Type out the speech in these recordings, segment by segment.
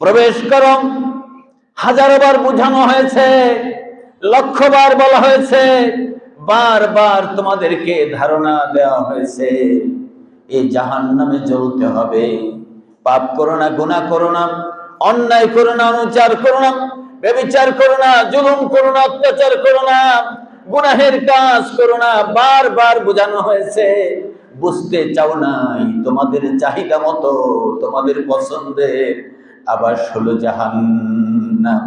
প্রবেশ করো। হাজারবার বোঝানো হয়েছে, লক্ষবার বলা হয়েছে, বারবার তোমাদেরকে ধারণা দেওয়া হয়েছে এই জাহান্নামে জ্বলতে হবে। পাপ করো না, গুনাহ করো না, অন্যায় করো না, অনুচার করো না, ব্যভিচার করো না, জুলুম করো না, অত্যাচার করো না, গুনাহের কাজ করো না। বারবার বোঝানো হয়েছে, বুঝতে চাও নাই, তোমাদের চাহিদা মতো, তোমাদের পছন্দের আবার হলো জাহান্নাম।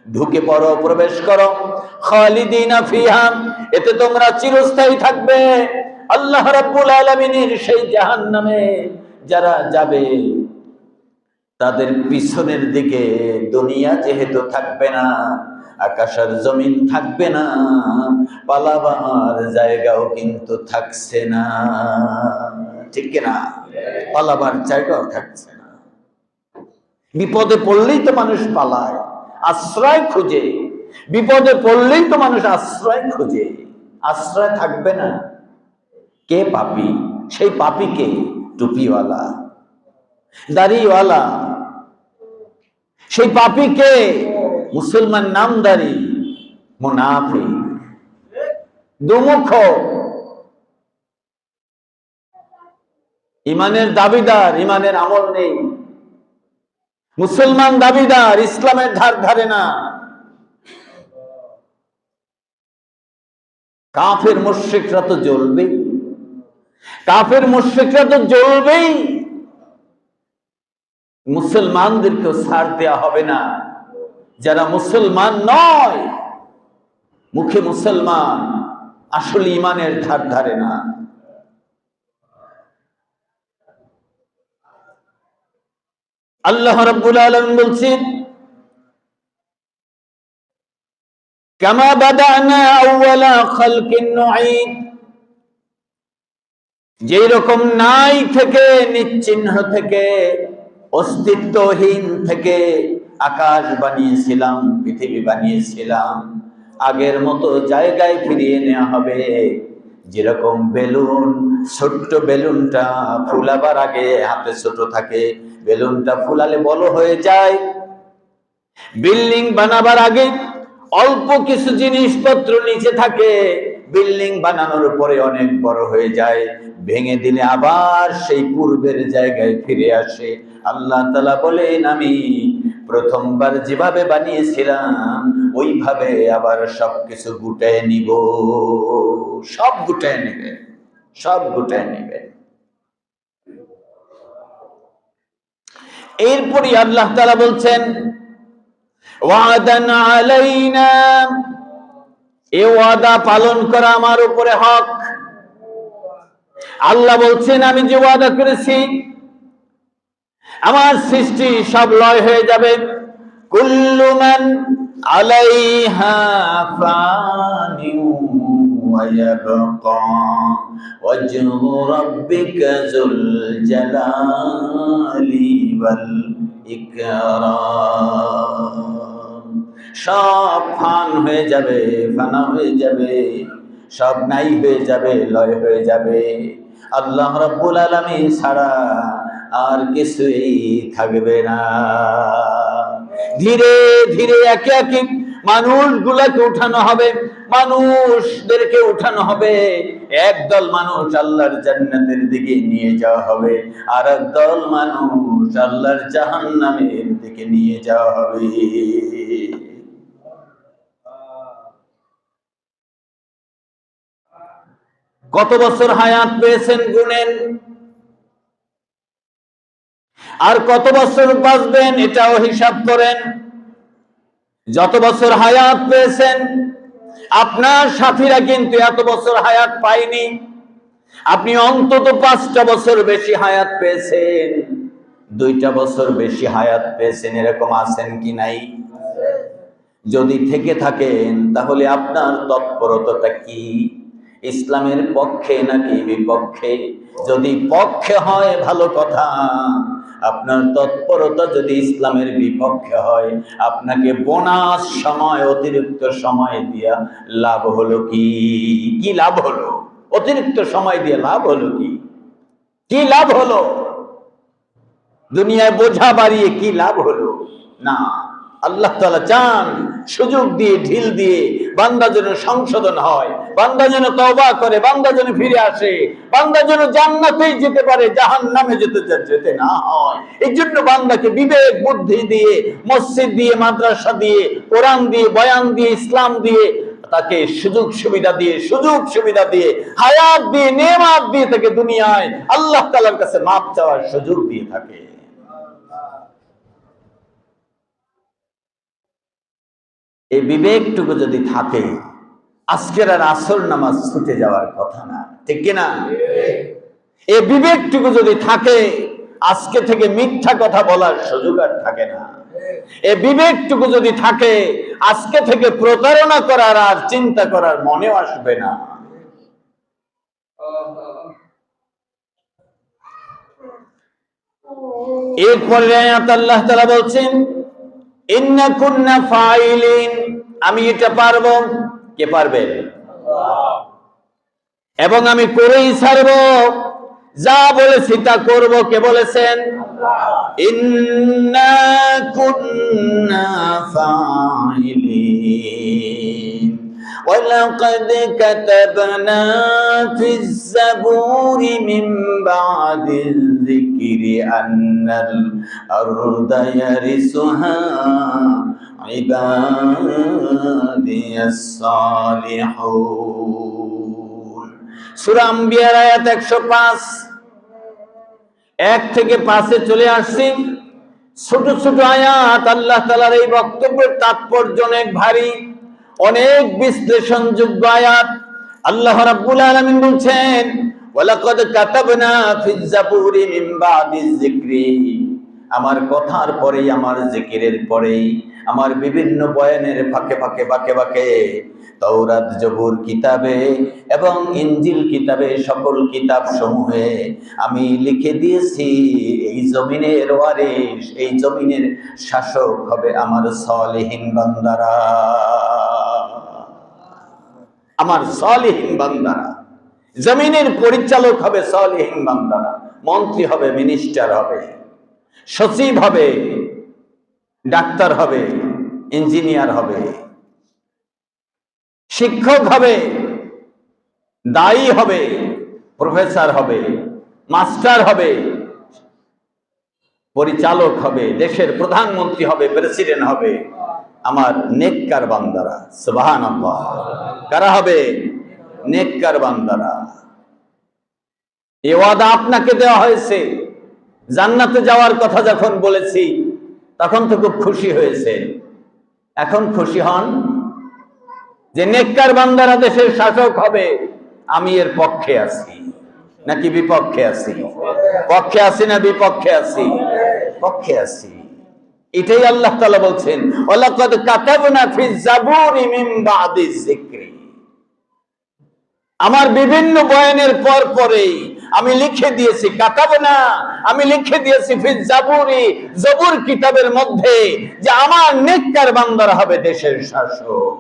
ঢুকে পড়ো, প্রবেশ করো। খালিদিনা ফিহা, এতে তোমরা চিরস্থায়ী থাকবে। আল্লাহ রাব্বুল আলামিনের সেই জাহান্নামে যারা যাবে তাদের পিছনের দিকে দুনিয়া যেহেতু থাকবে না, আকাশ আর জমিন থাকবে না, পালাবার জায়গাও কিন্তু থাকছে না। ঠিক কিনা? পালাবার জায়গাও থাকছে না। বিপদে পড়লেই তো মানুষ পালায়, আশ্রয় খুঁজে। বিপদে পড়লেই তো মানুষ আশ্রয় খুঁজে। আশ্রয় থাকবে না। কে পাপী? সেই পাপী কে? টুপিওয়ালা, দাড়িওয়ালা। সেই পাপী কে? মুসলমান নামদারি, মুনাফিক, দুমুখ, ইমানের দাবিদার, ইমানের আমল নেই। মুসলমান দাবিদার, ইসলামের ধার ধারে না। কাফের মুশরিকরা তো জ্বলবেই, কাফের মুশরিকরা তো জ্বলবেই। মুসলমানদেরকেও ছাড় দেওয়া হবে না। যারা মুসলমান নয়, মুখে মুসলমান, আসলে ইমানের ধার ধারে না। আল্লাহ রাব্বুল আলামিন বলছেন, কামা বাদানা আউওয়ালা খালকিন নুঈদ, যেই রকম নাই থেকে, নিশ্চিহ্ন থেকে, অস্তিত্বহীন থেকে আকাশ বানিয়েছিলাম, পৃথিবী বানিয়েছিলাম, আগের মতো জায়গায় ফিরিয়ে নেওয়া হবে। যেরকম বেলুন, ছোট্ট বেলুনটা ফুলাবার আগে হাতে ছোট থাকে, বেলুনটা ফুলালে বড় হয়ে যায়। বিল্ডিং বানাবার আগে অল্প কিছু জিনিসপত্র নিচে থাকে, বিল্ডিং বানানোর পরে অনেক বড় হয়ে যায়, ভেঙে দিলে আবার সেই পূর্বের জায়গায় ফিরে আসে। আল্লাহ তাআলা বলেন, আমি প্রথমবার যেভাবে বানিয়েছিলাম ওইভাবে আবার সবকিছু গুটায় নিব। সব গুটায় নেবে, সব গুটায় নেবে। এরপরই আল্লাহ তাআলা বলছেন, ওয়াদান আলাইনা, এ ওয়াদা পালন করা আমার উপরে হক। আল্লাহ বলছেন, আমি যে ওয়াদা করেছি, আমার সৃষ্টি সব লয় হয়ে যাবে। কুল্লু মান আলাইহা ফানিন ওয়া ইয়াবকা ওয়াজহু রাব্বিকা যুল জালালি ওয়াল ইকরাম। সব ফান হয়ে যাবে, ফানা হয়ে যাবে, সব নাই হয়ে যাবে, লয় হয়ে যাবে। আল্লাহ রাব্বুল আলামিন ছাড়া আর কিছুই থাকবে না। ধীরে ধীরে একে একে মানুষগুলাকে উঠানো হবে, মানুষদেরকে উঠানো হবে। একদল মানুষ আল্লাহর জান্নাতের দিকে নিয়ে যাওয়া হবে, আর একদল মানুষ আল্লাহর জাহান্নামের দিকে নিয়ে যাওয়া হবে। কত বছর হায়াত পেয়েছেন গুনেন, আর কত বছর বাঁচবেন এটাও হিসাব করেন। যত বছর হায়াত পেয়েছেন, আপনার সাথীরা কিন্তু এত বছর হায়াত পায়নি। আপনি অন্তত 5টা বছর বেশি হায়াত পেয়েছেন, 2টা বছর বেশি হায়াত পেয়েছেন, এরকম আছেন কি নাই? যদি থেকে থাকেন তাহলে আপনার তৎপরতাটা কি? ইসলামের পক্ষে নাকি বিপক্ষে? যদি পক্ষে হয় ভালো কথা, আপনার তৎপরতা যদি ইসলামের বিপক্ষে হয়, আপনাকে বোনাস সময়, অতিরিক্ত সময় দিয়া লাভ হলো কি? কি লাভ হলো? অতিরিক্ত সময় দিয়ে লাভ হলো কি? কি লাভ হলো? দুনিয়ায় বোঝা বাড়িয়ে কি লাভ হলো? না, আল্লাহ তাআলা চান সুযোগ দিয়ে, ঢিল দিয়ে বান্দা যেন সংশোধন হয়, বান্দা যেন তওবা করে, বান্দা যেন ফিরে আসে, বান্দা যেন জান্নাতেই যেতে পারে, জাহান্নামে যেতে না হয়। এই জন্য বান্দাকে বিবেক বুদ্ধি দিয়ে, মসজিদ দিয়ে, মাদ্রাসা দিয়ে, কোরআন দিয়ে, বয়ান দিয়ে, ইসলাম দিয়ে, তাকে সুযোগ সুবিধা দিয়ে, হায়াত দিয়ে, নেয়ামত দিয়ে তাকে দুনিয়ায় আল্লাহ তাআলার কাছে মাপ চাওয়ার সুযোগ দিয়ে থাকে। এই বিবেকটুকু যদি থাকে, আজকের আর আসর নামাজ ছুটে যাওয়ার কথা না, ঠিক কিনা? এই বিবেকটুকু যদি থাকে, আজকে থেকে মিথ্যা কথা বলার সুযোগ আর থাকে না। এই বিবেকটুকু যদি থাকে, আজকে থেকে প্রতারণা করার আর চিন্তা করার মনেও আসবে না। এরপরে আয়াত আল্লাহ তাআলা বলছেন, ইন্না কুন্না ফাইলিন, আমি এটা পারবো। কে পারবে? এবং আমি করেই ছাড়বো, যা বলেছি তা করব। কে বলেছেন? ইন্না কুন্না ফাইলিন ওয়ালাকাদ কাতাবনা ফিজ যাবুরি মিন বাদিল যিকরি আন্নাল আরদা ইয়ারিসুহা ইবাদিয়াস সালিহুন। সূরা আম্বিয়ার আয়াত 105, 1 থেকে 5-এ চলে আসছি। ছোট ছোট আয়াত। আল্লাহ তাআলার এই বক্তব্যের তাৎপর্য অনেক ভারী, অনেক বিশ্লেষণযোগ্য আয়াত। আল্লাহ রাব্বুল আলামিন বলছেন, ওয়ালাকাদ কাতাবনা ফিজ যাবুরি মিন বাদিজ যিকরি, আমার কথার পরেই, আমার জিকিরের পরেই, আমার বিভিন্ন বয়ানের ফাঁকে ফাঁকে তাওরাত, জবুর কিতাবে এবং ইনজিল কিতাবে, সকল কিতাব সমূহে আমি লিখে দিয়েছি, এই জমিনের ওয়ারিস, এই জমিনের শাসক হবে আমার সালেহীন বান্দারা, আমার সালেহীন বান্দারা। জমিনের পরিচালক হবে সালেহীন বান্দারা। মন্ত্রী হবে, মিনিস্টার হবে, সচিব হবে, ডাক্তার হবে, ইঞ্জিনিয়ার হবে, শিক্ষক হবে, দায়ী হবে, প্রফেসর হবে, মাস্টার হবে, পরিচালক হবে, দেশের প্রধানমন্ত্রী হবে, প্রেসিডেন্ট হবে আমার নেককার বান্দারা। সুবহানাল্লাহ। কারা হবে? নেককার বান্দারা। এই ওয়াদা আপনাকে দেওয়া হয়েছে। জান্নাতে যাওয়ার কথা যখন বলেছি, তখন তো খুব খুশি হয়েছে। এখন খুশি হন যে নেককার বান্দারা দেশের শাসক হবে। আমি এর পক্ষে আছি নাকি বিপক্ষে আছি? পক্ষে আছি না বিপক্ষে আছি? পক্ষে আছি। এটাই আল্লাহ তাআলা বলছেন, ওয়ালাকাদ কাতাবনা ফিজ যাবুরি মিন বাদিজ যিকরি, আমার বিভিন্ন বয়ানের পরেই আমি লিখে দিয়েছি। কাতাবনা, আমি লিখে দিয়েছি ফিজ যাবুরি, জবুর কিতাবের মধ্যে, যে আমার নেককার বান্দারা হবে দেশের শাসক।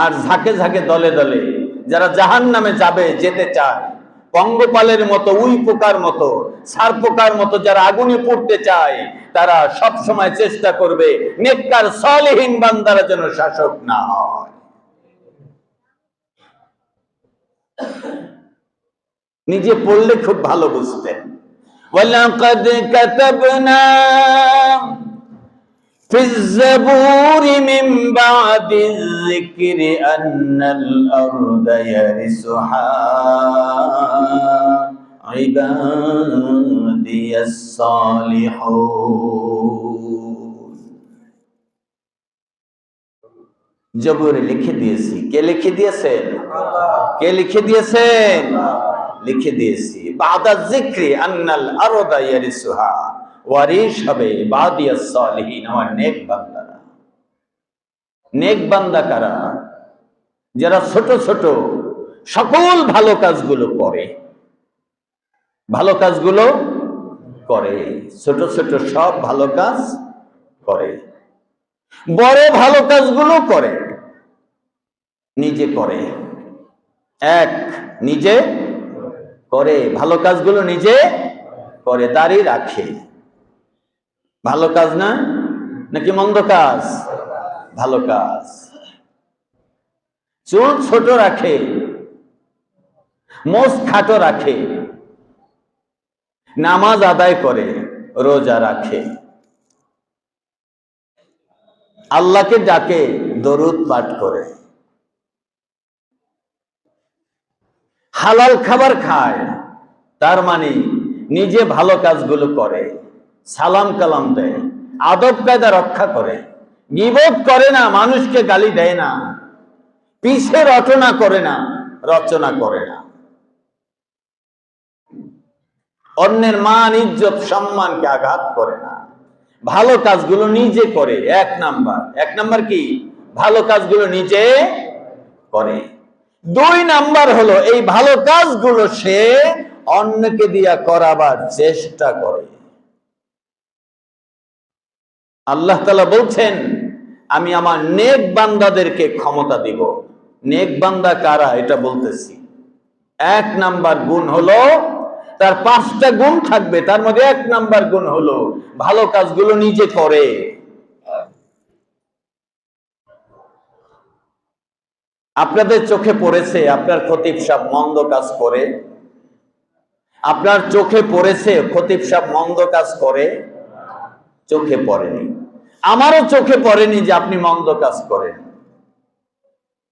আর ঝাঁকে ঝাঁকে, দলে দলে যারা জাহান্নামে যাবে, যেতে চায়, পঙ্গপালের মতো, উই পোকার মতো, সার পোকার মতো যারা আগুনে পড়তে চায়, তারা সব সময় চেষ্টা করবে নেককার সালেহীন বান্দারা যেন শাসক না হয়। নিজে পড়লে খুব ভালো বুঝতেন। ওয়ালাকাদ কাতাবনা ফিজ যাবুরি মিন বাদিজ যিকরি আন্নাল আরদা ইয়ারিসুহা ইবাদিয়াস সালিহুন। জবুরে লিখে দিয়েছি। কে লিখে দিয়েছেন? কে লিখে দিয়েছেন? লিখে দিয়েছি। বাদা যিকরি আন্নাল আরদা ইয়ারিসুহা, ওয়ারিস হবে ইবাদিয়াস সালিহিন, আমার নেক বান্দারা। নেক বান্দা কারা? যারা ছোট ছোট সকল ভালো কাজগুলো করে, ভালো কাজগুলো করে, ছোট ছোট সব ভালো কাজ করে, বড় ভালো কাজগুলো করে, নিজে করে। এক, নিজে করে, ভালো কাজগুলো নিজে করে, দাড়ি রাখে। ভালো কাজ না নাকি মন্দ কাজ? ভালো কাজ। চুল ছোট রাখে, মোষ খাটো রাখে, নামাজ আদায় করে, রোজা রাখে, আল্লাহকে ডাকে, দরুদ পাঠ করে, হালাল খাবার খায়, তার মানে নিজে ভালো কাজগুলো করে, সালাম কালাম দেয়, আদব কায়দা রক্ষা করে, গীবত করে না, মানুষকে গালি দেয় না, পিছে রচনা করে না, অন্যের মান ইজ্জত সম্মানকে আঘাত করে না, ভালো কাজগুলো নিজে করে। এক নাম্বার কি? ভালো কাজগুলো নিজে করে। 2 নাম্বার হলো এই ভালো কাজগুলো সে অন্যকে দিয়া করাবার চেষ্টা করে। আল্লাহ তাআলা বলছেন, আমি আমার নেক বান্দাদেরকে ক্ষমতা দিব। নেক বান্দা কারা এটা বলতেছি। 1 নাম্বার গুণ হলো, তার 5টা গুণ থাকবে, তার মধ্যে 1 নাম্বার গুণ হলো ভালো কাজগুলো নিজে করে। আপনাদের চোখে পড়েছে আপনার খতিব সাহেব মন্দ কাজ করে? আপনার চোখে পড়েছে খতিব সাহেব মন্দ কাজ করে? চোখে পড়েনি। আমারও চোখে পড়েনি যে আপনি মন্দ কাজ করেন।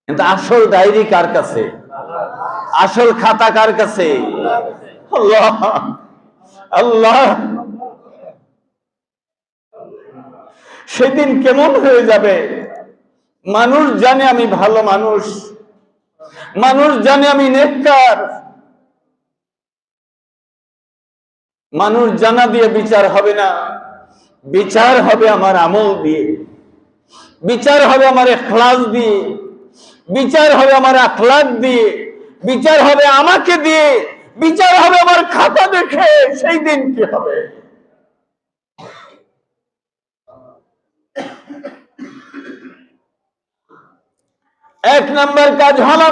কিন্তু আসল ডায়েরি কার কাছে? আসল খাতা কার কাছে? আল্লাহ আল্লাহ। সেদিন কেমন হয়ে যাবে? মানুষ জানে আমি ভালো মানুষ, মানুষ জানে আমি নেককার, মানুষ জানা দিয়ে বিচার হবে না, বিচার হবে আমার আমল দিয়ে, বিচার হবে আমার ইখলাস দিয়ে, বিচার হবে আমার আখলাক দিয়ে, বিচার হবে আমাকে দিয়ে, বিচার হবে আমার খাতা দেখে। সেই দিন কি হবে? এক নাম্বার কাজ হলো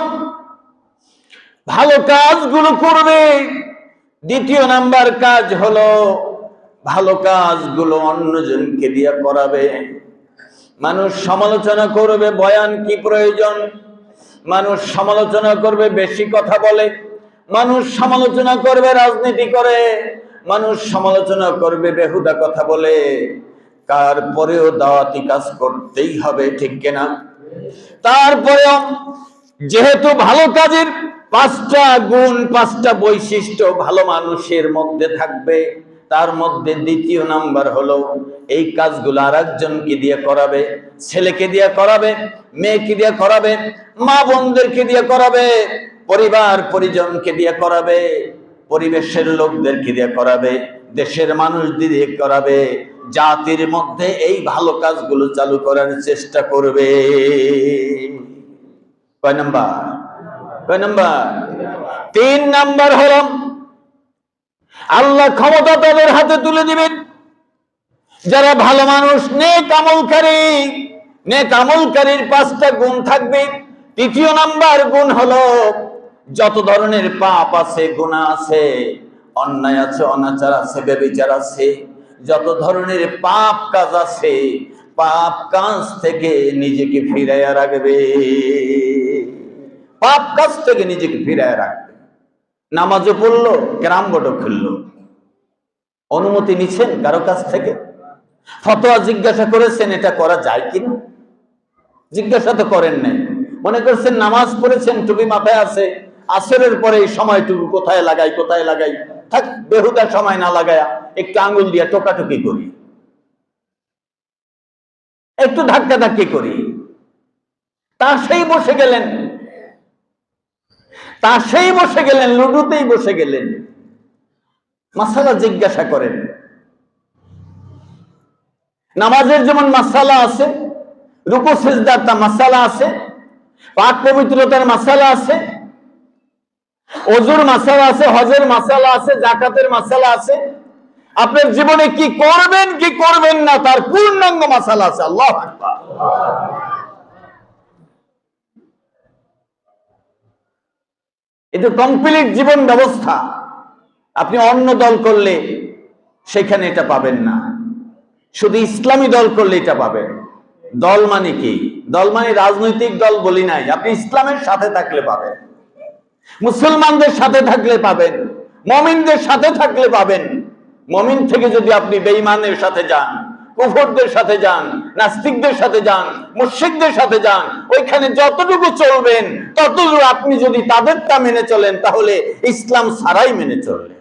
ভালো কাজগুলো করবে। 2 নাম্বার কাজ হলো ভালো কাজগুলো অন্যজনকে দিয়ে করাবে। মানুষ সমালোচনা করবে, বয়ান কি প্রয়োজন? মানুষ সমালোচনা করবে, বেশি কথা বলে, মানুষ সমালোচনা করবে, রাজনীতি করে, মানুষ সমালোচনা করবে, বেহুদা কথা বলে। তারপরেও দাওয়াতি কাজ করতেই হবে, ঠিক কিনা? তারপরেও যেহেতু ভালো কাজের 5টা গুণ, 5টা বৈশিষ্ট্য ভালো মানুষের মধ্যে থাকবে, তার মধ্যে 2 নাম্বার হলো এই কাজগুলো আরেকজনকে দিয়ে করাবে, ছেলেকে দিয়ে করাবে, মেয়েকে দিয়ে করাবে, মা বোনদেরকে দিয়ে করাবে, পরিবার পরিজনকে দিয়ে করাবে, পরিবেশের লোকদেরকে দিয়ে করাবে, দেশের মানুষদের দিয়ে করাবে। জাতির মধ্যে এই ভালো কাজগুলো চালু করার চেষ্টা করবে। কয় নাম্বার? 3 নাম্বার হলো আল্লাহ ক্ষমতা তাদের হাতে তুলে দিবেন যারা ভালো মানুষ, নেক আমলকারী। নেক আমলকারীর 5টা গুণ থাকবে। 3 নাম্বার গুণ হলো যত ধরনের পাপ আছে, গুনাহ আছে, অন্যায় আছে, অনাচার আছে, ব্যভিচার আছে, যত ধরনের পাপ কাজ আছে, পাপ কাজ থেকে নিজেকে ফিরাইয়া রাখবে। পাপ কাজ থেকে নিজেকে ফিরাইয়া রাখবে। নামাজও পড়লো, কেরাম বোর্ডও খুললো, অনুমতি নিচ্ছেন কারো কাছ থেকে? ফতোয়া জিজ্ঞাসা করেছেন এটা করা যায় কিনা? জিজ্ঞাসা তো করেন নাই। মনে করছেন নামাজ পড়েছেন, টুপি মাথায় আছে, আসরের পরে এই সময়টুকু কোথায় লাগাই থাক, বেহুদা সময় না লাগায়া একটু আঙ্গুল দিয়া টোকাটুকি করি, একটু ধাক্কা ধাক্কি করি। তাসেই বসে গেলেন, লুডুতেই বসে গেলেন। মাসালা জিজ্ঞাসা করেন। নামাজের যেমন মাসালা আছে, রুকু সিজদার তা মাসালা আছে, পাক পবিত্রতার মাসালা আছে, ওযুর মাসালা আছে, হজের মাসালা আছে, যাকাতের মাসালা আছে, আপনার জীবনে কি করবেন কি করবেন না তার পূর্ণাঙ্গ মাসালা আছে। আল্লাহু আকবার। এটা কমপ্লিট জীবন ব্যবস্থা। আপনি অন্য দল করলে সেখানে এটা পাবেন না, শুধু ইসলামী দল করলে এটা পাবেন। দল মানে কি? দল মানে রাজনৈতিক দল বলি নাই, আপনি ইসলামের সাথে থাকলে পাবেন, মুসলমানদের সাথে থাকলে পাবেন, মুমিনদের সাথে থাকলে পাবেন। মুমিন থেকে যদি আপনি বেঈমানের সাথে যান, কুফরদের সাথে যান, নাস্তিকদের সাথে যান, মুশরিকদের সাথে যান, ওইখানে যতটুকু চলবেন ততটুকু আপনি যদি তাদেরটা মেনে চলেন তাহলে ইসলাম ছাড়াই মেনে চললেন।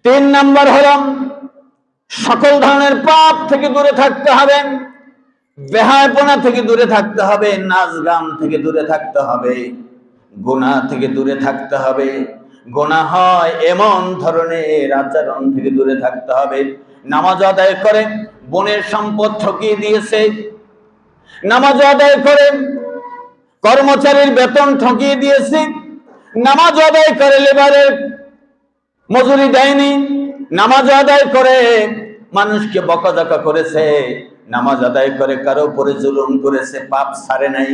তিন নাম্বার হলো সকল ধরনের পাপ থেকে দূরে থাকতে হবে, বেহায়াপনা থেকে দূরে থাকতে হবে, নাচ গান থেকে দূরে থাকতে হবে, গুনাহ থেকে দূরে থাকতে হবে। গুনাহ হয় এমন ধরনের আচরণ থেকে দূরে থাকতে হবে। নামাজ আদায় করে বোনের সম্পদ ঠকিয়ে দিয়েছে, নামাজ আদায় করে কর্মচারীর বেতন ঠকিয়ে দিয়েছে, নামাজ আদায় করে লেবারের মজুরি দেয়নি, নামাজ আদায় করে মানুষকে বকাঝকা করেছে, নামাজ আদায় করে কারো উপরে জুলুম করেছে, পাপ ছাড়ে নাই।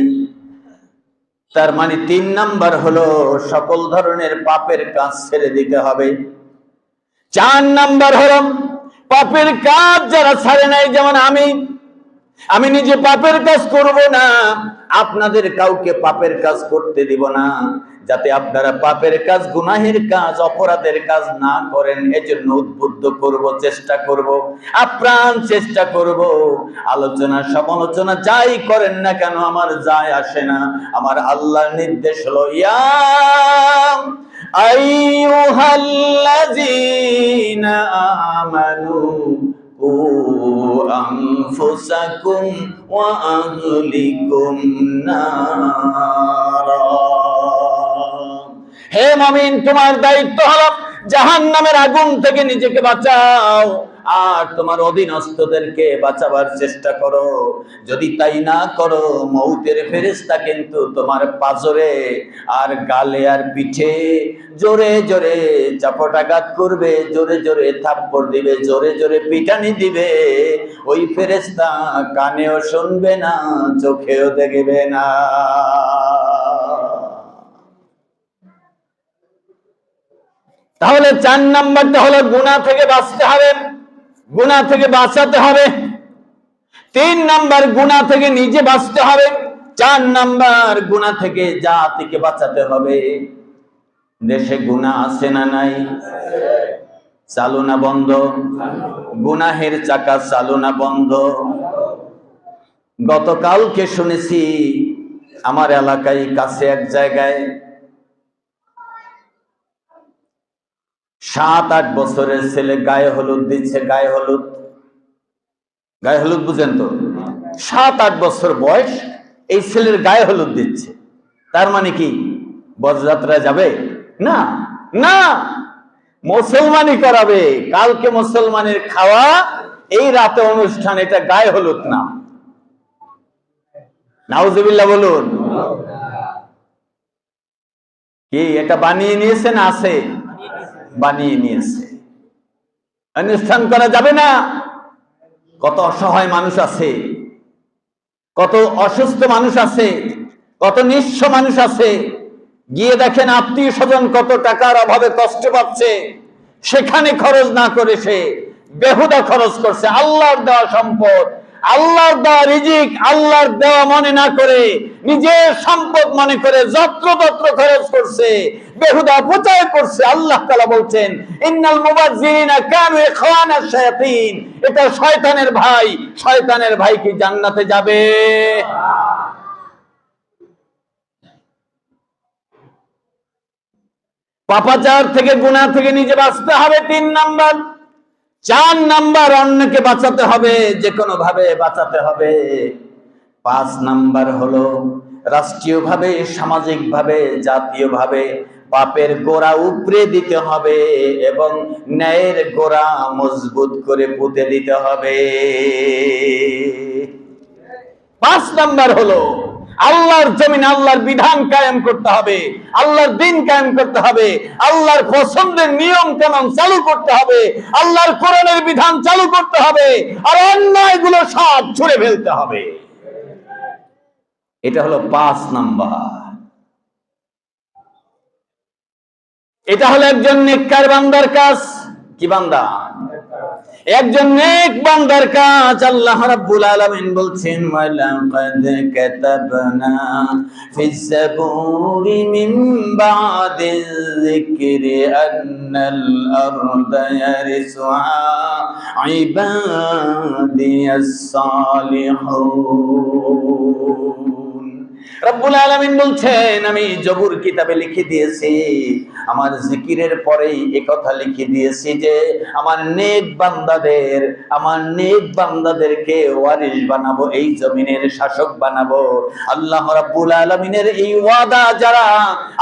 তার মানে তিন নাম্বার হলো সকল ধরনের পাপের কাজ ছেড়ে দিতে হবে। চার নাম্বার হলো পাপের কাজ যারা ছাড়ে নাই, যেমন আমি নিজে পাপের কাজ করব না, আপনাদের কাউকে পাপের কাজ করতে দিব না, যাতে আপনারা পাপের কাজ, গুনাহের কাজ, অপরাধের কাজ না করেন। এজন্য উদ্বুদ্ধ করব, চেষ্টা করব, আপ্রাণ চেষ্টা করব। আলোচনা সমালোচনা যাই করেন না কেন আমার যায় আসে না, আমার আল্লাহর নির্দেশ হলো ইয়া আইয়ুহাল্লাযীনা আমানু আনফুসাকুম ওয়া আহলিকুম নারা। হে মুমিন, তোমার দায়িত্ব হলো জাহান্নামের আগুন থেকে নিজেকে বাঁচাও আর তোমার অধীনস্থদেরকে বাঁচাবার চেষ্টা করো। যদি তাই না করো, মউতের ফেরেশতা কিন্তু তোমার পাজরে আর গালে আর পিঠে জোরে জোরে চাপটাঘাত করবে, জোরে জোরে থাপ্পড় দিবে, জোরে জোরে পিটানি দিবে। ওই ফেরেশতা কানেও শুনবে না, চোখেও দেখবে না। তাহলে চার নাম্বারটা হলো গুনাহ থেকে বাঁচতে হবে, গুনাহ থেকে বাঁচাতে হবে। তিন নাম্বার গুনাহ থেকে নিজে বাঁচতে হবে, চার নাম্বার গুনাহ থেকে জাতিকে বাঁচাতে হবে। দেশে গুনাহ আছে না নাই? চালু না বন্ধ? গুনাহের চাকা চালু না বন্ধ? গতকালকে শুনেছি আমার এলাকায় কাছে এক জায়গায় 7-8 বছরের ছেলে গায়ে হলুদ দিচ্ছে। গায়ে হলুদ বুঝেন তো? 7-8 বছর বয়স, এই ছেলের গায়ে হলুদ দিচ্ছে। তার মানে কি বরযাত্রায় যাবে? না না, মুসলমানই করাবে। কালকে মুসলমানের খাওয়া, এই রাতে অনুষ্ঠান, এটা গায়ে হলুদ না। নাউজুবিল্লাহ বলুন। কি এটা বানিয়ে নিয়েছে না আছে? বানিয়ে নিয়েছে। অনুষ্ঠান করা যাবে না। কত অসহায় মানুষ আছে, কত অসুস্থ মানুষ আছে, কত নিঃস্ব মানুষ আছে। গিয়ে দেখেন আত্মীয় স্বজন কত টাকার অভাবে কষ্ট পাচ্ছে, সেখানে খরচ না করে সে বেহুদা খরচ করছে। আল্লাহর দেওয়া সম্পদ, আল্লাহর দেওয়া রিজিক আল্লাহর দেওয়া মনে না করে নিজের সম্পদ মনে করে যত্রতত্র খরচ করছে, বেহুদা অপচয় করছে। আল্লাহ তাআলা বলছেন ইন্নাল মুবাজ্জিরিনা কানু ইখওয়ানাশ শায়াতিন, এটা শয়তানের ভাই। শয়তানের ভাই কি জান্নাতে যাবে? পাপাচার থেকে, গুনাহ থেকে নিজে বাঁচতে হবে, 3 নাম্বার। 4 নাম্বার অন্যকে বাঁচাতে হবে, যে কোনো ভাবে বাঁচাতে হবে। 5 নাম্বার হলো রাষ্ট্রীয়ভাবে, সামাজিকভাবে, জাতীয়ভাবে পাপের গোড়া উপড়ে দিতে হবে এবং ন্যায়ের গোড়া মজবুত করে পুঁতে দিতে হবে। 5 নাম্বার হলো আল্লাহর জমিনে আল্লাহর বিধান কায়েম করতে হবে, আল্লাহর দ্বীন কায়েম করতে হবে, আল্লাহর পছন্দের নিয়ম কানুন চালু করতে হবে, আল্লাহর কোরআনের বিধান চালু করতে হবে, আর অন্যায়গুলো সব ছুঁড়ে ফেলতে হবে। এটা হলো 5 নাম্বার। এটা হলো একজন নেককার বান্দার কাজ। কি বান্দা? একজন নেক বান্দার কাজ। আল্লাহ রাব্বুল আলামিন বলছেন, ওয়ালাকাদ কাতাবনা ফিজ জাবুরি মিন বাদিল যিকরি আন্নাল আরদা ইয়ারিসুহা ইবাদিয়াস সালিহুন। রব্বুল আলামিন বলছেন, আমি জবুর কিতাবে লিখে দিয়েছি, আমার জিকিরের পরেই একথা লিখে দিয়েছি যে আমার নেক বান্দাদেরকে ওয়ারিস বানাবো, এই জমিনের শাসক বানাবো। আল্লাহ রাব্বুল আলামিনের এই ওয়াদা, যারা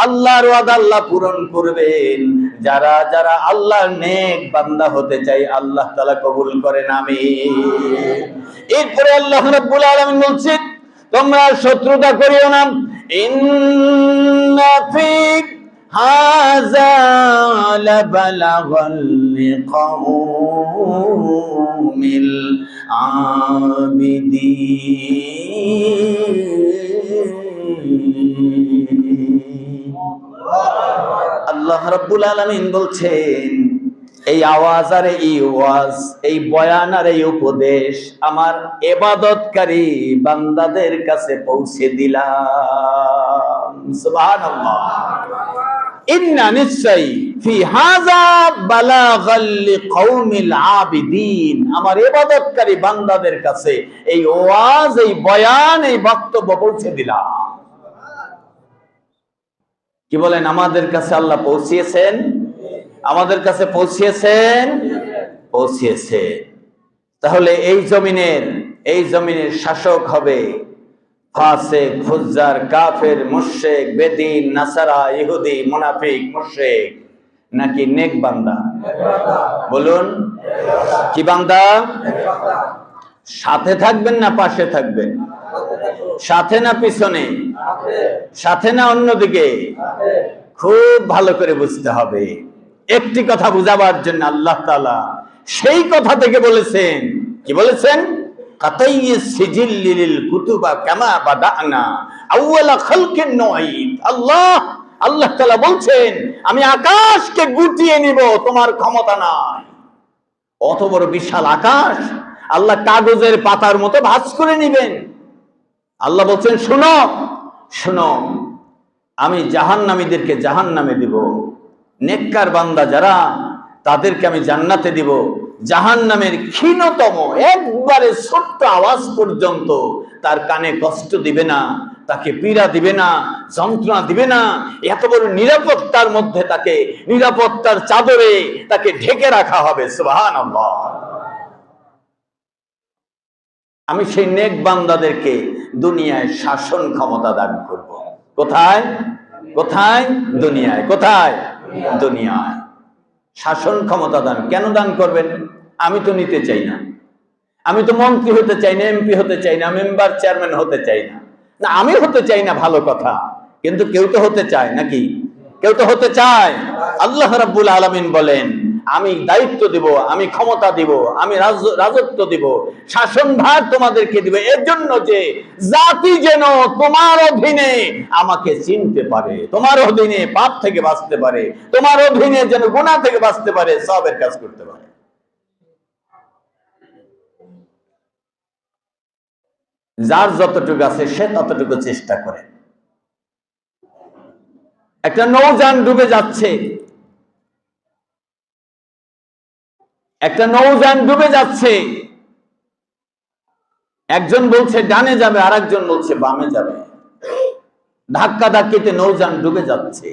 আল্লাহর ওয়াদা আল্লাহ পূরণ করবেন, যারা যারা আল্লাহর নেক বান্দা হতে চাই, আল্লাহ তাআলা কবুল করেন, আমিন। এরপরে আল্লাহ রাব্বুল আলামিন বলছেন, তোমরা শত্রুতা করিও না। ইন্না ফি হাযা লাবালাগাল লিকাওমিল আবিদিন। আল্লাহ রাব্বুল আলামিন বলছেন, এই আওয়াজ আর এই ওয়াজ, এই বয়ান আর এই উপদেশ আমার ইবাদতকারী বান্দাদের কাছে পৌঁছে দিলাম। সুবহানাল্লাহ। ইন্না নিশ্চয় ফি হাযা বালাগাল লিকাওমিল আবিদিন, আমার ইবাদতকারী বান্দাদের কাছে এই ওয়াজ, এই বয়ান, এই বক্তব্য পৌঁছে দিলাম। কি বলেন? আমাদের কাছে আল্লাহ পৌঁছিয়েছেন, আমাদের কাছে পৌঁছিয়েছেন, পৌঁছিয়েছে। তাহলে এই জমিনের শাসক হবে ফাসিক, ফুজ্জার, কাফের, মুশরিক, বেদিন, নাসারা, ইহুদি, মুনাফিক, মুশরিক, নাকি নেক বান্দা? বলুন, কি বান্দা? সাথে থাকবেন না পাশে থাকবেন? সাথে না পিছনে? সাথে না অন্যদিকে? খুব ভালো করে বুঝতে হবে। একটি কথা বুঝাবার জন্য আল্লাহ তাআলা সেই কথা থেকে বলেছেন, কি বলেছেন? কাতাইয়িস সিজিল্লিল কুতুবা কামা বাদানা আউয়ালা খালকিন নুঈদ। আল্লাহ তাআলা বলছেন, আমি আকাশকে গুটিয়ে নিব, তোমার ক্ষমতা নাই। অত বড় বিশাল আকাশ আল্লাহ কাগজের পাতার মতো ভাঁজ করে নিবেন। আল্লাহ বলছেন, শোনো শোনো, আমি জাহান্নামীদেরকে জাহান্নামে দিব, নেককার বান্দা যারা, তাদেরকে আমি জান্নাতে দিব। জাহান্নামের ক্ষীণতম একবারে ছোট্ট আওয়াজ পর্যন্ত তার কানে কষ্ট দিবে না, তাকে পীড়া দিবে না, যন্ত্রণা দিবে না। এত বড় নিরাপত্তার মধ্যে তাকে, নিরাপত্তার চাদরে তাকে ঢেকে রাখা হবে। সুবহানাল্লাহ। আমি সেই নেক বান্দাদেরকে দুনিয়ায় শাসন ক্ষমতা দান করব। কোথায়? কোথায়? দুনিয়ায়। কোথায়? দুনিয়ায় শাসন ক্ষমতা দান। কেন দান করবেন? আমি তো নিতে চাই না, আমি তো মন্ত্রী হতে চাই না, এমপি হতে চাই না, মেম্বার চেয়ারম্যান হতে চাই না। না, আমি হতে চাই না, ভালো কথা, কিন্তু কেউ তো হতে চায় নাকি? কেউ তো হতে চায়। আল্লাহ রাব্বুল আলামিন বলেন, আমি দায়িত্ব দিব, আমি ক্ষমতা দিব, আমি রাজত্ব দিব, শাসনভার তোমাদেরকে দিব, এর জন্য যে জাতি যেন তোমার অধীনে আমাকে চিনতে পারে, তোমার অধীনে পাপ থেকে বাঁচতে পারে, তোমার অধীনে যেন গুনাহ থেকে বাঁচতে পারে, সওয়াবের কাজ করতে পারে। যার যতটুকু আছে সে ততটুকু চেষ্টা করে। একটা নৌযান ডুবে যাচ্ছে, একটা নৌযান ডুবে যাচ্ছে, একজন বলছে ডানে যাবে, আর একজন বলছে বামে যাবে। ধাক্কা ধাক্কিতে নৌযান ডুবে যাচ্ছে।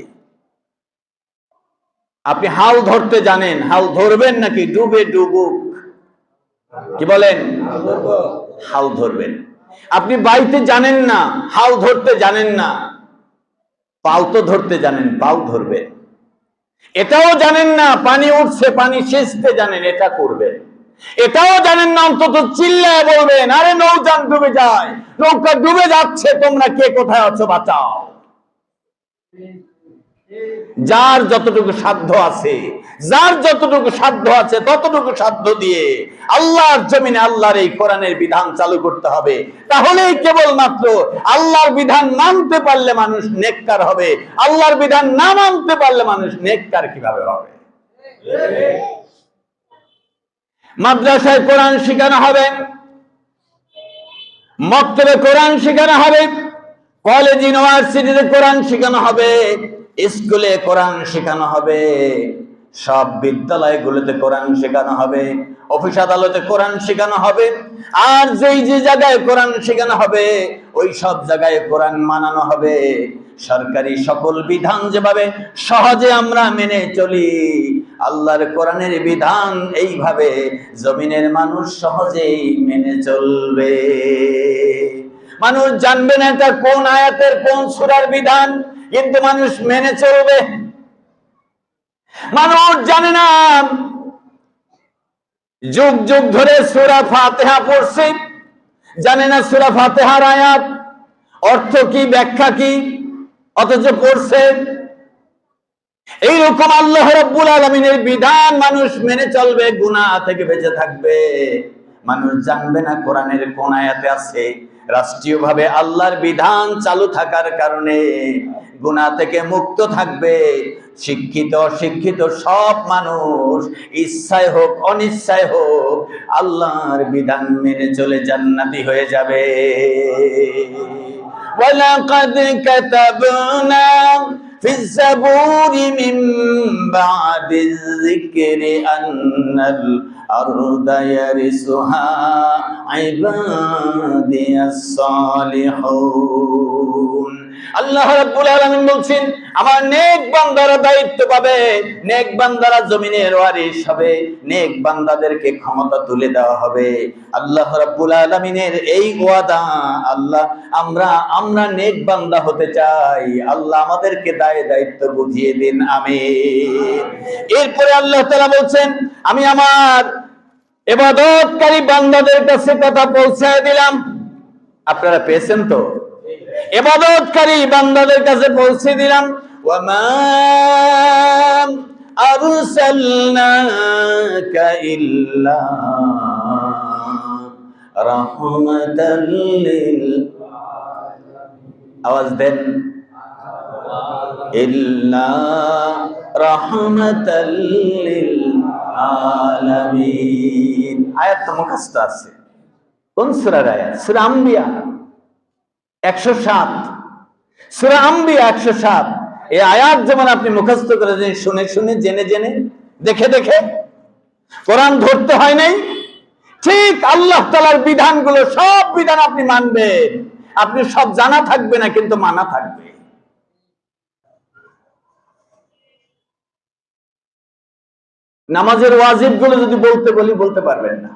আপনি হাল ধরতে জানেন, হাল ধরবেন নাকি ডুবে ডুবুক? কি বলেন? হাল ধরবেন। আপনি বাইতে জানেন না, হাল ধরতে জানেন না, পাল তো ধরতে জানেন, পাল ধরবেন। এটাও জানেন না পানি উঠছে, পানি সেচতে জানেন, এটা করবেন। এটাও জানেন না, অন্তত চিল্লায় বলবেন, আরে নৌযান ডুবে যায়, নৌকা ডুবে যাচ্ছে, তোমরা কে কোথায় আছো, বাঁচাও। যার যতটুকু সাধ্য আছে, যার যতটুকু সাধ্য আছে ততটুকু সাধ্য দিয়ে আল্লাহর জমিনে আল্লাহর এই কোরআনের বিধান চালু করতে হবে। তাহলেই কেবলমাত্র আল্লাহর বিধান মানতে পারলে মানুষ নেককার হবে। আল্লাহর বিধান না মানতে পারলে মানুষ নেককার কিভাবে হবে? মাদ্রাসায় কোরআন শেখানো হবে, মক্তবে কোরআন শেখানো হবে, কলেজ ইউনিভার্সিটিতে কোরআন শেখানো হবে, স্কুলে কোরআন শেখানো হবে, সব বিদ্যালয়গুলোতে কোরআন শেখানো হবে, অফিস আদালতে কোরআন শেখানো হবে। আর যেই যে জায়গায় কোরআন শেখানো হবে ওই সব জায়গায় কোরআন মানানো হবে। সরকারি সকল বিধান যেভাবে সহজে আমরা মেনে চলি, আল্লাহর কোরআনের বিধান এইভাবে জমিনের মানুষ সহজেই মেনে চলবে। মানুষ জানবে না এটা কোন আয়াতের কোন সূরার বিধান, কিন্তু মানুষ মেনে চলবে। মানুষ জানে না যুগ যুগ ধরে সূরা ফাতিহা পড়ছে, জানে না সূরা ফাতিহার আয়াত অর্থ কি, ব্যাখ্যা কি, অথচ পড়ছে। এইরকম আল্লাহ রাব্বুল আলামিনের বিধান মানুষ মেনে চলবে, গুনাহ থেকে বেঁচে থাকবে। মানুষ জানবে না কোরআনের কোন আয়াতে আছে। রাষ্ট্রীয়ভাবে আল্লাহর বিধান চালু থাকার কারণে গুনাহ থেকে মুক্ত থাকবে। শিক্ষিত অশিক্ষিত সব মানুষ ইচ্ছায় হোক অনিচ্ছায় হোক আল্লাহর বিধান মেনে চলে জান্নাতি হয়ে যাবে। ওয়ালাকাদ কাতাবনা ফিজ যাবুরি মিন বাদিয যিকরি আন্নাল আরদা ইয়ারিসুহা ইবাদিয়াস সালিহুন। আল্লাহ রাব্বুল আলামিন বলছেন, আমার নেক বান্দারা দায়িত্ব পাবে, নেক বান্দারা জমিনের ওয়ারিস হবে, নেক বান্দাদেরকে ক্ষমতা তুলে দেওয়া হবে। আল্লাহ রাব্বুল আলামিনের এই ওয়াদা। আল্লাহ আমরা নেক বান্দা হতে চাই, আল্লাহ আমাদেরকে দায়িত্ব বুঝিয়ে দিন, আমিন। এরপরে আল্লাহ তাআলা বলছেন, আমি আমার ইবাদতকারী বান্দাদের কাছে কথা পৌঁছায় দিলাম। আপনারা পেয়েছেন তো? ইবাদতকারী বান্দাদের কাছে পৌঁছে দিলাম। ওয়ামা আরসালনাকা ইল্লা রাহমাতাল লিল আওয়াজ দেন, ইল্লা রাহমাতাল লিল আলামিন। আয়াত তো মুখস্থ আছে। কোন সূরার আয়াত? সূরা আম্বিয়া 107। সূরা আম্বিয়া 107। এই আয়াত যেমন আপনি মুখস্থ করে শুনে শুনে জেনে জেনে দেখে দেখে কোরআন ধরতে হয় নাই, ঠিক আল্লাহ তাআলার বিধানগুলো সব বিধান আপনি মানবেন। আপনি সব জানা থাকবে না, কিন্তু মানা থাকবে। নামাজের ওয়াজিব গুলো যদি বলতে বলি বলতে পারবেন না,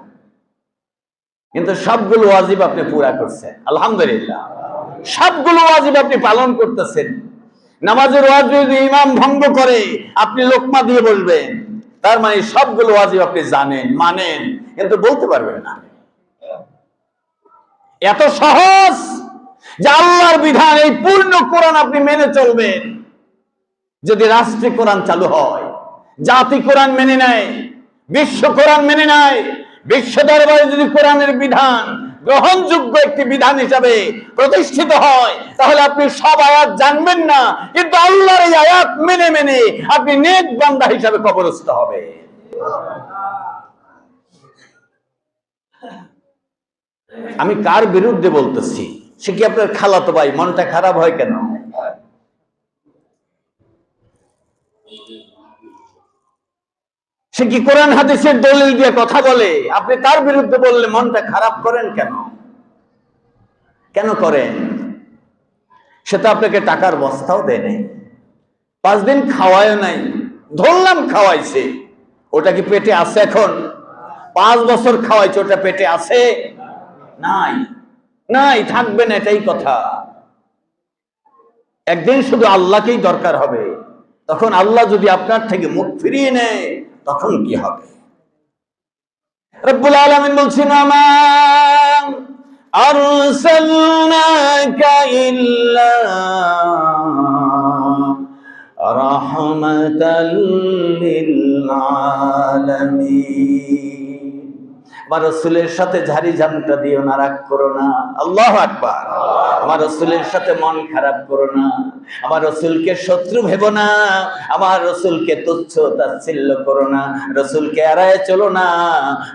কিন্তু সবগুলো ওয়াজিব আপনি পুরা করছেন, আলহামদুলিল্লাহ। সবগুলো ওয়াজিব আপনি পালন করতেছেন। নামাজের ওয়াজিব যদি ইমাম ভঙ্গ করে আপনি লোকমা দিয়ে বলবেন, তার মানে সবগুলো ওয়াজিব আপনি জানেন, মানেন, কিন্তু বলতে পারবেন না। এত সহজ যে আল্লাহর বিধান, এই পূর্ণ কোরআন আপনি মেনে চলবেন। যদি রাষ্ট্রীয় কোরআন চালু হয়, জাতি কোরআন মেনে নেয়, বিশ্ব কোরআন মেনে নেয়, বিশ্ব দরবারে যদি কোরআনের বিধান গ্রহণযোগ্য একটি বিধান হিসাবে প্রতিষ্ঠিত হয়, তাহলে আপনি সব আয়াত জানবেন না, কিন্তু আল্লাহর এই আয়াত মেনে মেনে আপনি নেক বান্দা হিসাবে কবরস্থ হবে। আমি কার বিরুদ্ধে বলতেছি? সে কি আপনার খালাতো ভাই? মনটা খারাপ হয় কেন? সে কি কোরআন হাদিসের দলিল দিয়ে কথা বলে? আপনি তার বিরুদ্ধে বললে মনটা খারাপ করেন কেন? কেন করেন? সে তো আপনাকে টাকার বস্তাও দেয় নাই, 5 দিন খাওয়ায় নাই, ধরলাম খাওয়াইছে, ওটা কি পেটে আছে? এখন 5 বছর খাওয়াইছে, ওটা পেটে আছে? নাই, নাই, থাকবে না, এটাই কথা। একদিন শুধু আল্লাহকেই দরকার হবে। তখন আল্লাহ যদি আপনার থেকে মুখ ফিরিয়ে নেয়, তখন কি হবে? রব্বুল আলামিন বলছেন, আমা আরসালনাকা ইল্লা রাহমাতাল লিল আলামিন। আমার রাসূলের সাথে ঝাড়ি ঝামটা দিও না, রাগ করো না। আল্লাহু আকবার। আমার রাসূলের সাথে মন খারাপ করো না, আমার রাসূলকে শত্রু ভেবো না, আমার রাসূলকে তুচ্ছ তাচ্ছিল্য করো না, রাসূলকে এড়ায় চলো না,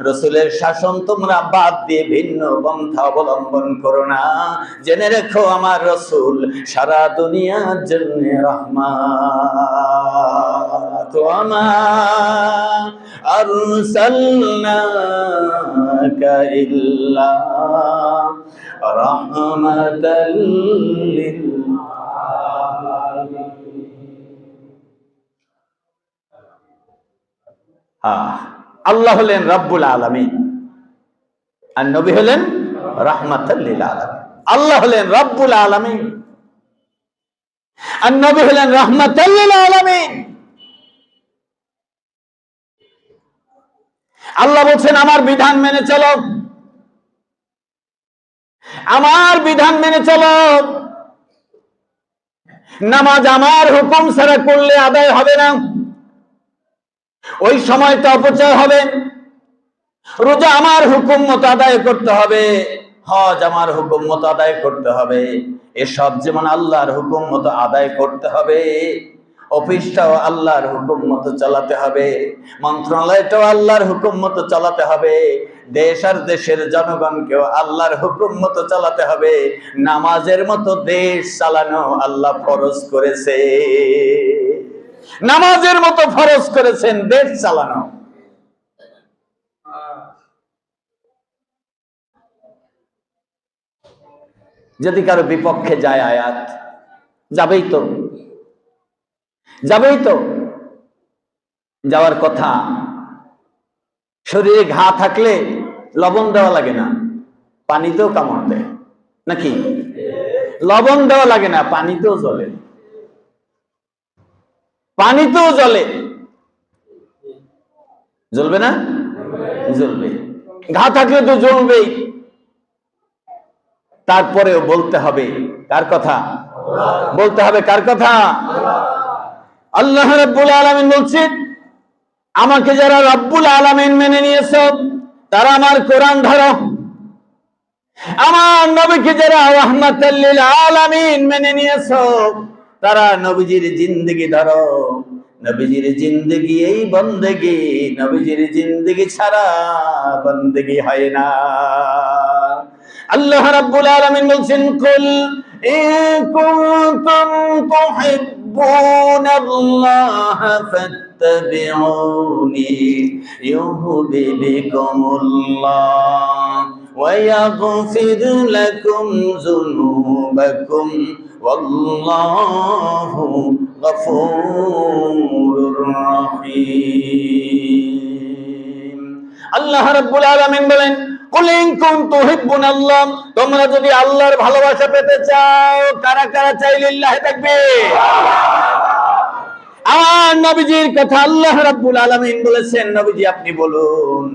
রাসূলের শাসন তোমরা বাদ দিয়ে ভিন্ন পন্থা অবলম্বন করো না। জেনে রেখো আমার রাসূল সারা দুনিয়ার জন্য রহমত। ওয়া মা আরসালনাকা ইল্লা রাহমাতাল লিল আল্লাহ হলেন রব্বুল আলামিন, আর নবী হলেন রাহমাতাল লিল আলামিন। আল্লাহ হলেন রব্বুল আলামিন, আর নবী হলেন রাহমাতাল লিল আলামিন। আল্লাহ বলছেন আমার বিধান মেনে চলো, আমার বিধান মেনে চলো। নামাজ আমার হুকুম ছাড়া করলে আদায় হবে না, ওই সময় তো অপচয় হবে। রোজা আমার হুকুম মতো আদায় করতে হবে, হজ আমার হুকুম মতো আদায় করতে হবে। এসব যেমন আল্লাহর হুকুম মতো আদায় করতে হবে, অফিসটাও আল্লাহর হুকুম মতো চালাতে হবে, মন্ত্রণালয়টাও আল্লাহর হুকুম মতো চালাতে হবে, দেশ আর দেশের জনগণকেও আল্লাহর হুকুম মতো চালাতে হবে। নামাজের মতো দেশ চালানো আল্লাহ ফরজ করেছে, নামাজের মতো ফরজ করেছেন দেশ চালানো। যদি কারো বিপক্ষে যায় আয়াত, যাবেই তো, যাবেই তো, যাওয়ার কথা। শরীরে ঘা থাকলে লবণ দেওয়া লাগে না, পানিতেও কামড় দেয় নাকি? লবণ দেওয়া লাগে না, পানিতেও জ্বলে, পানিতেও জ্বলে। জ্বলবে না? জ্বলবে। ঘা থাকলে তো জ্বলবেই। তারপরেও বলতে হবে কার কথা? বলতে হবে কার কথা? আল্লাহ রাব্বুল আলামিন বলছেন, আমাকে যারা রাব্বুল আলামিন মেনে নিয়েছে তারা আমার কোরআন ধরো, আমার নবীকে যারা রাহমাতাল লিল আলামিন মেনে নিয়েছে তারা নবীজির জিন্দেগি ধরো। নবীজির জিন্দেগি এই বন্দেগি, নবীজির জিন্দেগি ছাড়া বন্দেগি হয় না। আল্লাহ রাব্বুল আলামিন বলছেন, কুল ইন কুনতুম তুহিব্বুনাল্লাহ ফাত্তাবিউনি ইউহিব্বুকুমুল্লাহ ওয়া ইয়াগফির লাকুম যুনুবাকুম ওয়াল্লাহু গফুরুর রহিম। আল্লাহ রাব্বুল আলামিন বলেন, কুল ইন কুনতুম তুহিব্বুনাল্লাহ, তোমরা যদি আল্লাহর ভালোবাসা পেতে চাও, কারা কারা চাই লিল্লাহি তাকবীর। আমার নবীজির কথা আল্লাহ রাব্বুল আলামিন বলেছেন, নবীজি আপনি বলুন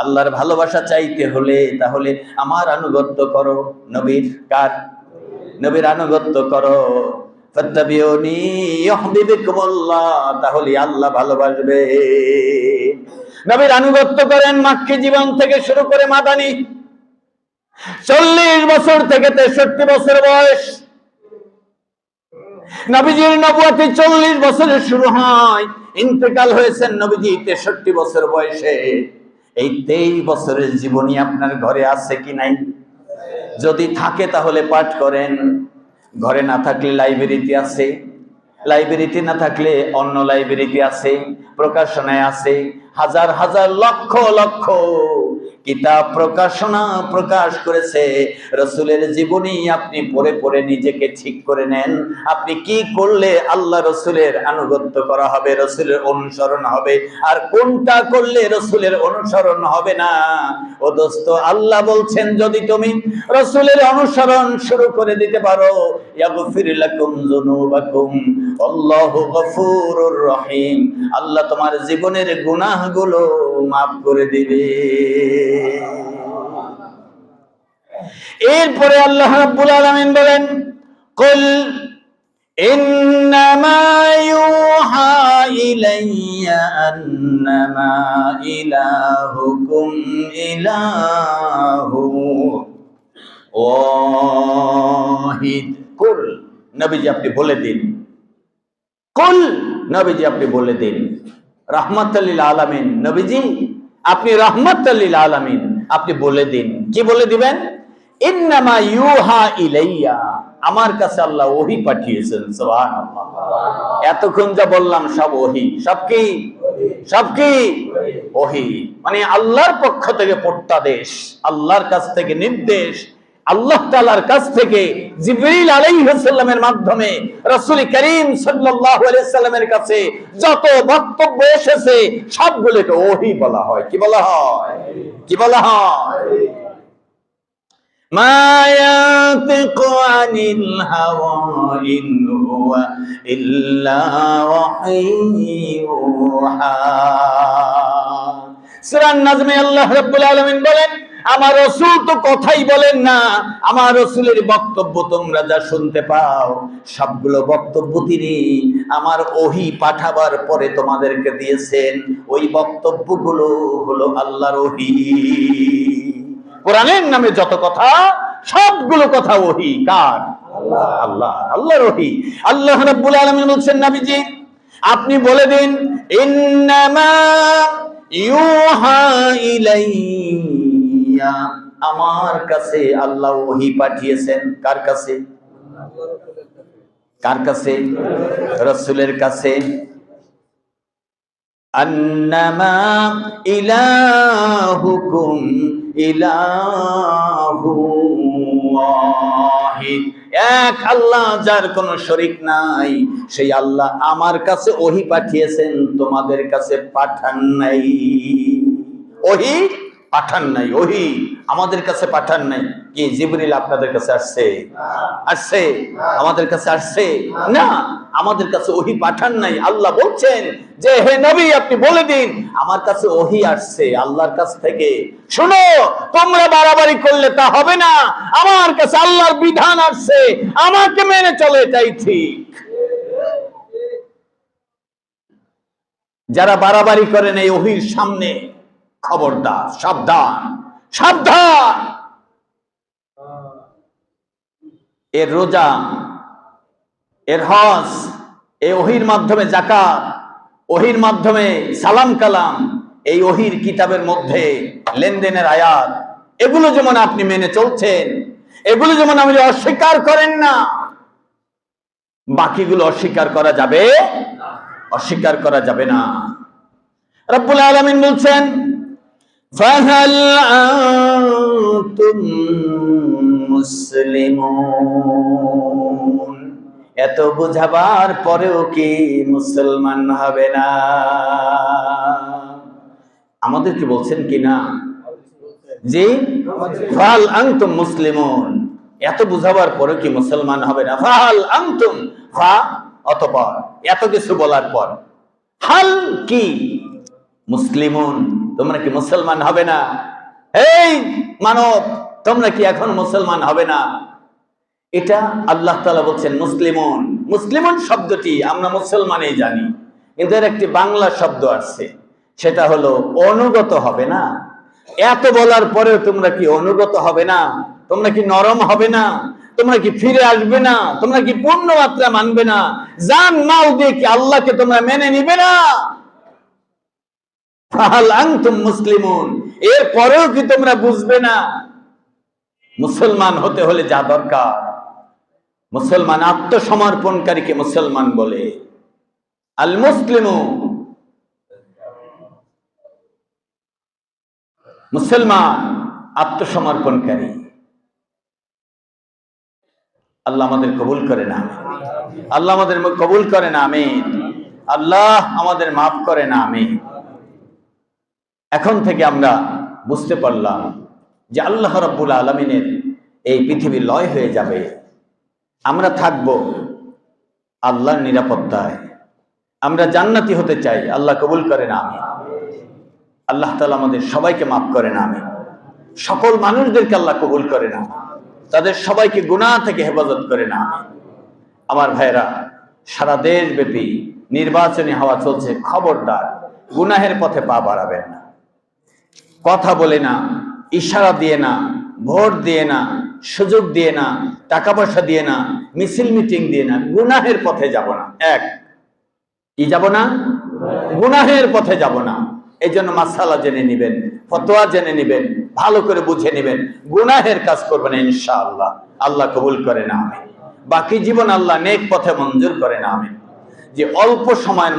আল্লাহর ভালোবাসা চাইতে হলে তাহলে আমার আনুগত্য করো। নবীর কার? নবীর আনুগত্য করো। ফাত্তাবিউনি ইউহিব্বুকুমুল্লাহ, তাহলে আল্লাহ ভালোবাসবে। নবীর আনুগত্য করেন মাক্কি জীবন থেকে শুরু করে মাদানী 40 বছর থেকে 63 বছর বয়স। নবীজির নবুয়তি 40 বছরে শুরু হয়, ইন্তেকাল হয়েছেন নবীজি 63 বছর বয়সে। এই 23 বছরের জীবনী আপনার ঘরে আছে কি নাই? যদি থাকে তাহলে পাঠ করেন, ঘরে না থাকলে লাইব্রেরিতে আছে, লাইব্রেরিতে না থাকলে অন্য লাইব্রেরিতে আছে, প্রকাশনায় আছে। হাজার হাজার লক্ষ লক্ষ কিতাব প্রকাশনা প্রকাশ করেছে রাসূলের জীবনী। আপনি পড়ে পড়ে নিজেকে ঠিক করে নেন, আপনি কি করলে আল্লাহ রাসূলের আনুগত্য করা হবে, রাসূলের অনুসরণ হবে, আর কোনটা করলে রাসূলের অনুসরণ হবে না। ও দোস্ত, আল্লাহ বলছেন যদি তুমি রাসূলের অনুসরণ শুরু করে দিতে পারো, ইয়াগফির লাকুম যুনুবাকুম আল্লাহু গফুরুর রহিম, আল্লাহ তোমার জীবনের গুনাহগুলো মাফ করে দিবে। এরপরে আল্লাহ রাব্বুল আলামিন বলেন, কুল ইন্নামা ইউহা আন্নামা ইলাহুকুম ইলাহু ওয়াহিদ। কুল, নবীজি আপনি বলে দিন, কুল, নবীজি আপনি বলে দিন, রাহমাতাল লিল আলামিন, নবীজি আপনি রাহমাতাল লিল আলামিন, আপনি বলে দিন। কি বলে দিবেন? ইন্নামা ইউহা ইলাইয়া, আমার কাছে আল্লাহ ওহী পাঠিয়েছেন। সুবহানাল্লাহ। এতক্ষণ যা বললাম সব ওহী, সব কি? সব কি? ওহী। মানে আল্লাহর পক্ষ থেকে প্রত্যাদেশ, আল্লাহর কাছ থেকে নির্দেশ, আল্লাহ তাআলার কাছ থেকে জিবরিল আলাইহিস সালামের মাধ্যমে রাসূল করিম সাল্লাল্লাহু আলাইহি সাল্লামের কাছে যত বক্তব্য এসেছে সবগুলোকে ওহী বলা হয়। কি বলা হয়? কি বলা হয়? মা ইয়ানতিকু আনিল হাওয়া ইন হুয়া ইল্লা ওয়াহয়ুহা। সূরা নাজমে আল্লাহ রাব্বুল আলামিন বলেন, আমার রাসূল তো কথাই বলেন না, আমার রাসূলের বক্তব্য তোমরা যা শুনতে পাও সবগুলো বক্তব্য তিনি আমার ওহী পাঠাবার পরে তোমাদেরকে দিয়েছেন। ওই বক্তব্যগুলো হলো আল্লাহর ওহী। কোরআনের নামে যত কথা সবগুলো কথা ওহী। কার? আল্লাহ। আল্লাহ, আল্লাহর ওহী। আল্লাহ রাব্বুল আলামিন বলছেন, নবীজি আপনি বলে দিন, ইন্নামা ইউহা ইলাইয়া, আমার কাছে আল্লাহ ওহী পাঠিয়েছেন। কার কাছে? কার কাছে? রাসূলের কাছে। আন্নামা ইলাহুকুম ইলাহু ওয়াহিদ, এক আল্লাহ, যার কোনো শরীক নাই, সেই আল্লাহ আমার কাছে ওহী পাঠিয়েছেন, তোমাদের কাছে পাঠান নাই। ওহী পাঠান নাই, ওহী আমাদের কাছে পাঠান নাই। কি জিবরিল আপনাদের কাছে আসছে? আসছে? আমাদের কাছে আসছে না, আমাদের কাছে ওহী পাঠান নাই। আল্লাহ বলছেন যে হে নবী আপনি বলে দিন আমার কাছে ওহী আসছে আল্লাহর কাছ থেকে। শুনো, তোমরা বাড়াবাড়ি করলে তা হবে না, আমার কাছে আল্লাহর বিধান আসছে, আমাকে মেনে চলে, এটাই ঠিক। যারা বাড়াবাড়ি করেন এই ওহীর সামনে, খবরদার, সাবধান, সাবধান। এর রোজা, এর হজ, এই ওহীর মাধ্যমে যাকাত, ওহীর মাধ্যমে সালাম কালাম, এই ওহীর কিতাবের মধ্যে লেনদেনের আয়াত, এগুলো যেমন আপনি মেনে চলছেন, এগুলো যেমন আপনি অস্বীকার করেন না, বাকিগুলো অস্বীকার করা যাবে? অস্বীকার করা যাবে না। রব্বুল আলামিন বলছেন, ফাহাল আনতুম মুসলিমুন, এত বুঝাবার পরেও কি মুসলমান হবে না? আমাদেরকে বলছেন কি না? জি, ফাহাল আনতুম মুসলিমুন, এত বুঝাবার পরেও কি মুসলমান হবে না? ফাহাল আনতুম, ফা অতঃপর, এত কিছু বলার পর হাল কি, মুসলিমুন, তোমরা কি মুসলমান হবে না? এই মানব, তোমরা কি এখন মুসলমান হবে না? এটা আল্লাহ তাআলা বলছেন মুসলিমুন। মুসলিমুন শব্দটি আমরা মুসলমানই জানি, কিন্তু এর একটি বাংলা শব্দ আছে, সেটা হলো অনুগত হবে না। এত বলার পরেও তোমরা কি অনুগত হবে না? তোমরা কি নরম হবে না? তোমরা কি ফিরে আসবে না? তোমরা কি পূর্ণ মাত্রা মানবে না? জান মাল দিয়ে কি আল্লাহকে তোমরা মেনে নিবে না? ফাহাল আনতুম মুসলিমুন, এর পরেও কি তোমরা বুঝবে না? মুসলমান হতে হলে যা দরকার, মুসলমান আত্মসমর্পণকারীকে মুসলমান বলে। আল মুসলিমু, মুসলমান আত্মসমর্পণকারী। আল্লাহ আমাদের কবুল করে না, আল্লাহ আমাদের কবুল করে না, আমিন। আল্লাহ আমাদের মাফ করে না, আমিন। এখন থেকে আমরা বুঝতে পারলাম যে আল্লাহ রাব্বুল আলামিনের এই পৃথিবী লয় হয়ে যাবে, আমরা থাকব আল্লাহর নিরাপত্তায়। আমরা জান্নাতি হতে চাই, আল্লাহ কবুল করে না, আমিন। আল্লাহ তাআলা আমাদের সবাইকে মাফ করে না, আমিন। সকল মানুষদেরকে আল্লাহ কবুল করে না, তাদের সবাইকে গুনাহ থেকে হেফাজত করে না, আমিন। আমার ভাইরা, সারা দেশব্যাপী নির্বাচনী হাওয়া চলছে, খবরদার গুনাহের পথে পা বাড়াবেন না। কথা বলে না, ইশারা দিয়ে না, ভোট দিয়ে না, সুযোগ দিয়ে না, টাকা পয়সা দিয়ে না, মিছিল মিটিং দিয়ে না, গুনাহের পথে যাব না। এক, কি যাব না? গুনাহের পথে যাব না। এই জন্য মাসালা জেনে নিবেন, ফতোয়া জেনে নিবেন, ভালো করে বুঝে নিবেন, গুনাহের কাজ করবেন ইনশাআল্লাহ। আল্লাহ কবুল করে না। আমি বাকি জীবন আল্লাহ নেক পথে মঞ্জুর করে না। আমি যে অল্প সময়ের